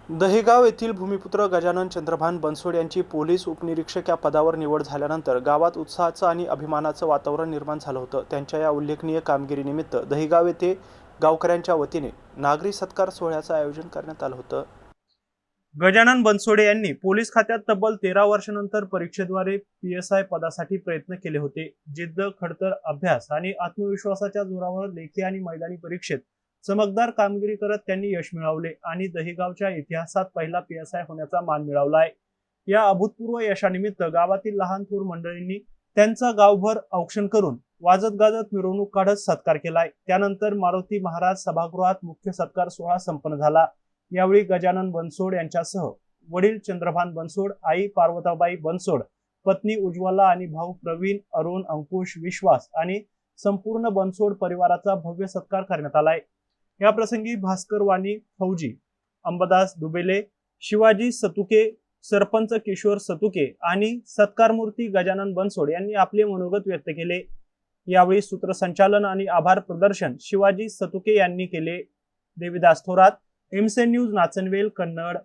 दहेगाव येथील भूमिपुत्र गजानन चंद्रभान बनसोड यांची पोलीस उपनिरीक्षक या पदावर निवड झाल्यानंतर गावात उत्साहाचं आणि अभिमानाचं वातावरण निर्माण झालं होतं। त्यांच्या या उल्लेखनीय कामगिरीनिमित्त दहेगाव येथे गावकऱ्यांच्या वतीने नागरी सत्कार सोहळ्याचं आयोजन करण्यात आलं होतं। गजानन बनसोडे यांनी पोलीस खात्यात तब्बल 13 वर्षांनंतर परीक्षेद्वारे PSI पदासाठी प्रयत्न केले होते। जिद्द, खडतर अभ्यास आणि आत्मविश्वासाच्या जोरावर लेखी आणि मैदानी परीक्षेत चमकदार कामगिरी करत त्यांनी यश मिळवले आणि दहेगावच्या इतिहासात पहिला PSI होण्याचा मान मिळवलाय। या अभूतपूर्व यशानिमित्त गावातील लहान थोर मंडळींनी त्यांचा गावभर औक्षण करून वाजत गाजत मिरवणूक काढत सत्कार केलाय। त्यानंतर मारुती महाराज सभागृहात मुख्य सत्कार सोहळा संपन्न झाला। यावेळी गजानन बनसोड यांच्यासह वडील चंद्रभान बनसोड, आई पार्वताबाई बनसोड, पत्नी उज्ज्वला आणि भाऊ प्रवीण, अरुण, अंकुश, विश्वास आणि संपूर्ण बनसोड परिवाराचा भव्य सत्कार करण्यात आलाय। या प्रसंगी भास्कर वाणी फौजी, अंबादास दुबेले, शिवाजी सतुके, सरपंच किशोर सतुके आणि सत्कारमूर्ती गजानन बनसोड यांनी आपले मनोगत व्यक्त केले। यावेळी सूत्रसंचालन आणि आभार प्रदर्शन शिवाजी सतुके यांनी केले। देविदास थोरात, एमसे न्यूज, नाचनवेल, कन्नड।